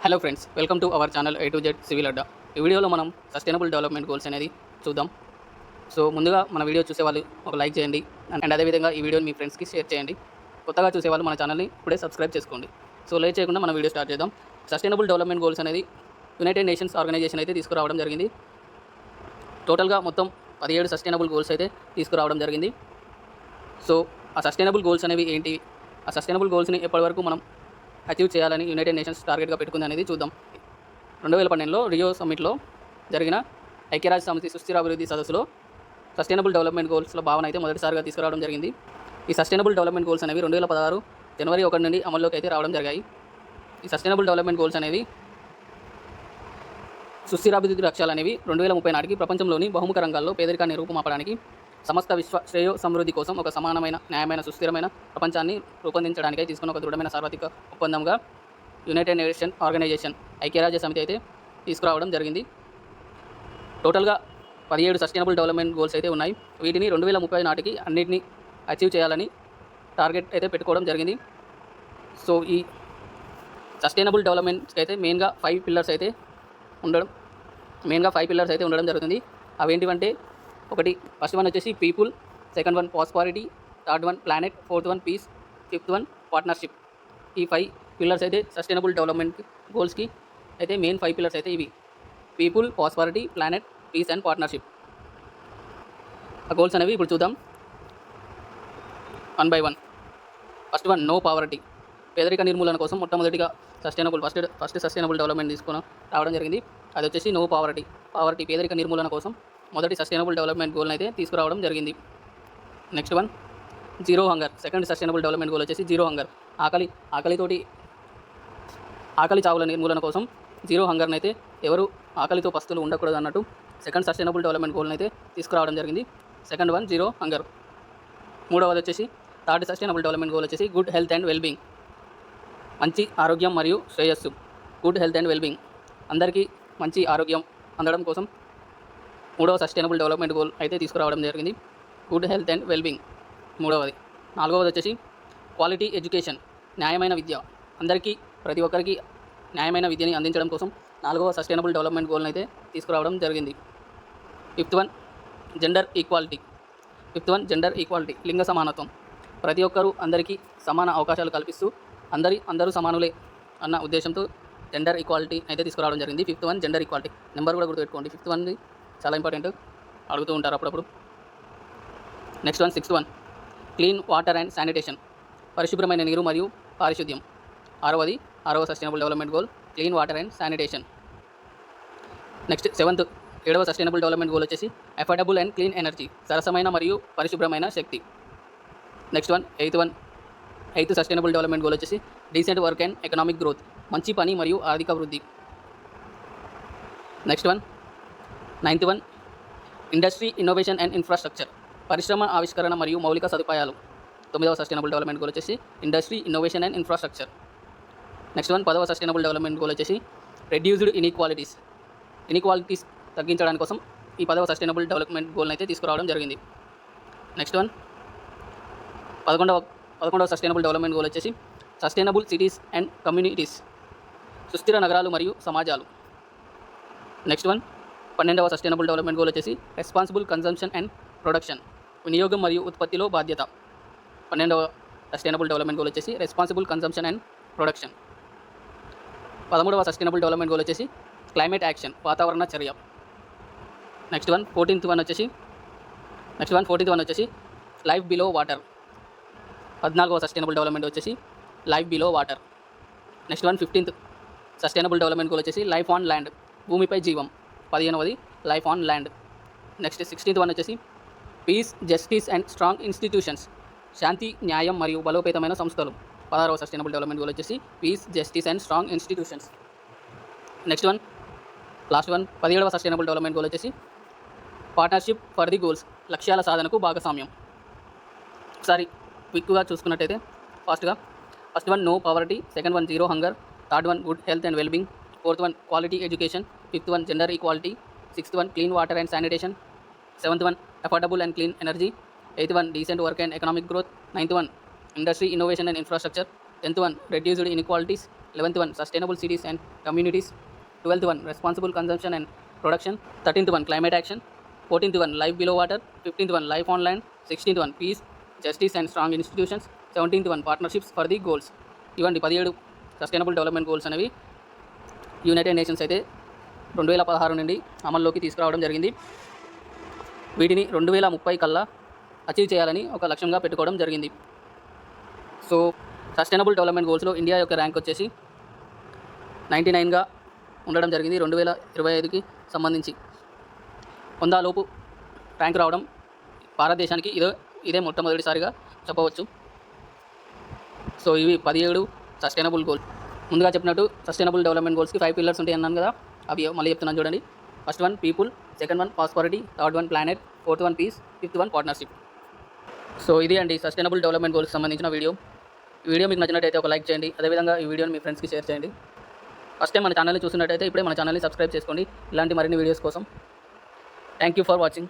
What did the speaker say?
Hello friends, welcome to our channel A to Z civil Adda. ఈ వీడియోలో మనం sustainable development goals అనేది చూద్దాం. సో ముందుగా మన వీడియో చూసేవాళ్ళు ఒక లైక్ చేయండి అండ్ అదేవిధంగా ఈ వీడియోని మీ ఫ్రెండ్స్కి షేర్ చేయండి. కొత్తగా చూసేవాళ్ళు మన ఛానల్ని ఇప్పుడే సబ్స్క్రైబ్ చేసుకోండి. సో లేట్ చేయకుండా మన వీడియో స్టార్ట్ చేద్దాం. సస్టైనబుల్ డెవలప్మెంట్ గోల్స్ అనేది యునైటెడ్ నేషన్స్ ఆర్గనైజేషన్ అయితే తీసుకురావడం జరిగింది. టోటల్గా మొత్తం 17 సస్టైనబుల్ గోల్స్ అయితే తీసుకురావడం జరిగింది. సో ఆ సస్టైనబుల్ గోల్స్ అనేవి ఏంటి, ఆ సస్టైనబుల్ గోల్స్ని ఎప్పటివరకు మనం అచీవ్ చేయాలని యునైటెడ్ నేషన్స్ టార్గెట్గా పెట్టుకుంది అనేది చూద్దాం. 2012లో రియో సమ్మిట్లో జరిగిన ఐక్యరాజ్య సమితి సుస్థిరాభివృద్ధి సదస్సులో సస్టైనబుల్ డెవలప్మెంట్ గోల్స్ల భావన అయితే మొదటిసారిగా తీసుకురావడం జరిగింది. ఈ సస్టైనబుల్ డెవలప్మెంట్ గోల్స్ అనేవి 2016 జనవరి 1 నుండి అమల్లోకి అయితే రావడం జరిగాయి. ఈ సస్టైనబుల్ డెవలప్మెంట్ గోల్స్ అనేవి సుస్థిరాభివృద్ధి లక్ష్యాలు అనేవి 2030 నాటికి ప్రపంచంలోని బహుముఖ రంగాల్లో పేదరికాన్ని రూపుమాపడానికి, సమస్త విశ్వ శ్రేయో సమృద్ధి కోసం ఒక సమానమైన, న్యాయమైన, సుస్థిరమైన ప్రపంచాన్ని రూపొందించడానికై తీసుకున్న ఒక దృఢమైన సార్వత్రిక ఒప్పందంగా యునైటెడ్ నేషన్ ఆర్గనైజేషన్ ఐక్యరాజ్య సమితి అయితే తీసుకురావడం జరిగింది. టోటల్గా 17 సస్టైనబుల్ డెవలప్మెంట్ గోల్స్ అయితే ఉన్నాయి. వీటిని 2030 నాటికి అన్నింటినీ అచీవ్ చేయాలని టార్గెట్ అయితే పెట్టుకోవడం జరిగింది. సో ఈ సస్టైనబుల్ డెవలప్మెంట్స్కి అయితే మెయిన్గా 5 పిల్లర్స్ అయితే ఉండడం జరుగుతుంది. అవేంటివంటే, ఒకటి ఫస్ట్ వన్ వచ్చేసి people, second one prosperity, third one planet, fourth one peace, fifth one partnership. ఈ 5 పిల్లర్స్ అయితే సస్టైనబుల్ డెవలప్మెంట్ గోల్స్కి అయితే మెయిన్ 5 పిల్లర్స్ అయితే ఇవి: people, prosperity, planet, peace and partnership. ఆ గోల్స్ అనేవి ఇప్పుడు చూద్దాం one by one. First one no poverty. పేదరిక నిర్మూలన కోసం మొట్టమొదటిగా ఫస్ట్ సస్టైనబుల్ డెవలప్మెంట్ తీసుకుని రావడం జరిగింది. అది వచ్చేసి నో పావర్టీ పేదరిక నిర్మూలన కోసం మొదటి సస్టైనబుల్ డెవలప్మెంట్ గోల్ని అయితే తీసుకురావడం జరిగింది. Next one zero hunger. Second sustainable development goal వచ్చేసి జీరో హంగర్. ఆకలి చావుల నిర్మూలన కోసం జీరో హంగర్ని అయితే, ఎవరు ఆకలితో పస్తులు ఉండకూడదు అన్నట్టు సెకండ్ సస్టైనబుల్ డెవలప్మెంట్ గోల్ని అయితే తీసుకురావడం జరిగింది. Second one zero hunger. మూడవది వచ్చేసి థర్డ్ సస్టైనబుల్ డెవలప్మెంట్ గోల్ వచ్చేసి గుడ్ హెల్త్ అండ్ వెల్బీయింగ్. మంచి ఆరోగ్యం మరియు శ్రేయస్సు. గుడ్ హెల్త్ అండ్ వెల్బీయింగ్, అందరికీ మంచి ఆరోగ్యం అందడం కోసం మూడవ సస్టైనబుల్ డెవలప్మెంట్ గోల్ అయితే తీసుకురావడం జరిగింది. గుడ్ హెల్త్ అండ్ వెల్బీయింగ్ మూడవది. నాలుగవది వచ్చేసి క్వాలిటీ ఎడ్యుకేషన్, న్యాయమైన విద్య. అందరికీ, ప్రతి ఒక్కరికి న్యాయమైన విద్యని అందించడం కోసం నాలుగవ సస్టైనబుల్ డెవలప్మెంట్ గోల్ని అయితే తీసుకురావడం జరిగింది. ఫిఫ్త్ వన్ జెండర్ ఈక్వాలిటీ, లింగ సమానత్వం. ప్రతి ఒక్కరూ అందరికీ సమాన అవకాశాలు కల్పిస్తూ అందరూ సమానులే అన్న ఉద్దేశంతో జెండర్ ఈక్వాలిటీ అయితే తీసుకురావడం జరిగింది. Fifth one gender equality. Number కూడా గుర్తుపెట్టుకోండి, ఫిఫ్త్ వన్ చాలా ఇంపార్టెంట్, అడుగుతూ ఉంటారు అప్పుడప్పుడు. Next one sixth one clean water and sanitation, పరిశుభ్రమైన నీరు మరియు పారిశుద్ధ్యం. ఆరవ sustainable development goal clean water and sanitation. Next ఏడవ సస్టైనబుల్ డెవలప్మెంట్ గోల్ వచ్చేసి అఫోర్డబుల్ అండ్ క్లీన్ ఎనర్జీ, సరసమైన మరియు పరిశుభ్రమైన శక్తి. Next one eighth sustainable development goal వచ్చేసి decent work and economic growth, మంచి పని మరియు ఆర్థిక వృద్ధి. Next one ninth one industry, innovation and infrastructure, పరిశ్రమ ఆవిష్కరణ మరియు మౌలిక సదుపాయాలు. 9వ సస్టైనబుల్ డెవలప్మెంట్ గోల్ వచ్చేసి industry, innovation and infrastructure. Next one 10వ సస్టైనబుల్ డెవలప్మెంట్ గోల్ వచ్చేసి రెడ్యూస్డ్ ఇన్ఈక్వాలిటీస్ తగ్గించడానికి కోసం ఈ 10వ సస్టైనబుల్ డెవలప్మెంట్ గోల్ని అయితే తీసుకురావడం జరిగింది. నెక్స్ట్ వన్ 11వ సస్టైనబుల్ డెవలప్మెంట్ గోల్ వచ్చేసి సస్టైనబుల్ సిటీస్ అండ్ కమ్యూనిటీస్, సుస్థిర నగరాలు మరియు సమాజాలు. నెక్స్ట్ వన్ 12వ సస్టైనబుల్ డెవలప్మెంట్ గోల్ వచ్చేసి రెస్పాన్సిబుల్ కన్జంప్షన్ అండ్ ప్రొడక్షన్, వినియోగం మరియు ఉత్పత్తిలో బాధ్యత. 12వ సస్టైనబుల్ డెవలప్మెంట్ గోల్ వచ్చేసి రెస్పాన్సిబుల్ కన్జంప్షన్ అండ్ ప్రొడక్షన్. 13వ సస్టైనబుల్ డెవలప్మెంట్ గోల్ వచ్చేసి క్లైమేట్ యాక్షన్, వాతావరణ చర్య. నెక్స్ట్ వన్ 14th వన్ వచ్చేసి లైఫ్ బిలో వాటర్. 14వ సస్టైనబుల్ డెవలప్మెంట్ వచ్చేసి life below water. Next one 15th sustainable development goal వచ్చేసి లైఫ్ ఆన్ ల్యాండ్, భూమిపై జీవం. 15వది life on land. Next 16th one వచ్చేసి peace, justice and strong institutions, శాంతి, న్యాయం మరియు బలోపేతమైన సంస్థలు. 16వ సస్టైనబుల్ డెవలప్మెంట్ గోల్ వచ్చేసి peace, justice and strong institutions. Next one last one 17వ సస్టైనబుల్ డెవలప్మెంట్ గోల్ వచ్చేసి పార్ట్నర్షిప్ ఫర్ ది గోల్స్, లక్ష్యాల సాధనకు భాగస్వామ్యం. ఒకసారి క్విక్గా చూసుకున్నట్టయితే first one no poverty, second one zero hunger, third one good health and wellbeing, fourth one quality education, fifth one gender equality, sixth one clean water and sanitation, seventh one affordable and clean energy, eighth one decent work and economic growth, ninth one industry, innovation and infrastructure, 10th one reduced inequalities, 11th one sustainable cities and communities, 12th one responsible consumption and production, 13th one climate action, 14th one life below water, 15th one life on land, 16th one peace, justice and strong institutions, 17th one partnerships for the goals. ఇవండి 17 sustainable development goals అనేవి United nations అయితే 2016 నుండి అమల్లోకి తీసుకురావడం జరిగింది. వీటిని 2030 కల్లా achieve చేయాలని ఒక లక్ష్యంగా పెట్టుకోవడం జరిగింది. సో సస్టైనబుల్ డెవలప్మెంట్ గోల్స్లో ఇండియా యొక్క ర్యాంక్ వచ్చేసి 99గా ఉండడం జరిగింది. 2025కి సంబంధించి 100 లోపు ర్యాంక్ రావడం భారతదేశానికి ఇదే మొట్టమొదటిసారిగా చెప్పవచ్చు. సో ఇవి 17 సస్టైనబుల్ గోల్స్. ముందుగా చెప్పినట్టు సస్టైనబుల్ డెవలప్మెంట్ గోల్స్కి 5 పిల్లర్స్ ఉంటాయి అన్నాను కదా, అవి మళ్ళీ చెప్తున్నాను చూడండి. First one people, second one prosperity, third one planet, fourth one peace, fifth one partnership. So ఇది అండి సస్టైనబుల్ డెవలప్మెంట్ గోల్స్కి సంబంధించిన వీడియో. ఈ వీడియో మీకు నచ్చినట్టయితే ఒక లైక్ చేయండి. అదేవిధంగా ఈ వీడియోని మీ ఫ్రెండ్స్కి షేర్ చేయండి. ఫస్ట్ టైం మన ఛానల్ని చూస్తున్నట్టయితే ఇప్పుడే మన ఛానల్ని సబ్స్క్రైబ్ చేసుకోండి ఇలాంటి మరిన్ని వీడియోస్ కోసం. Thank you for watching.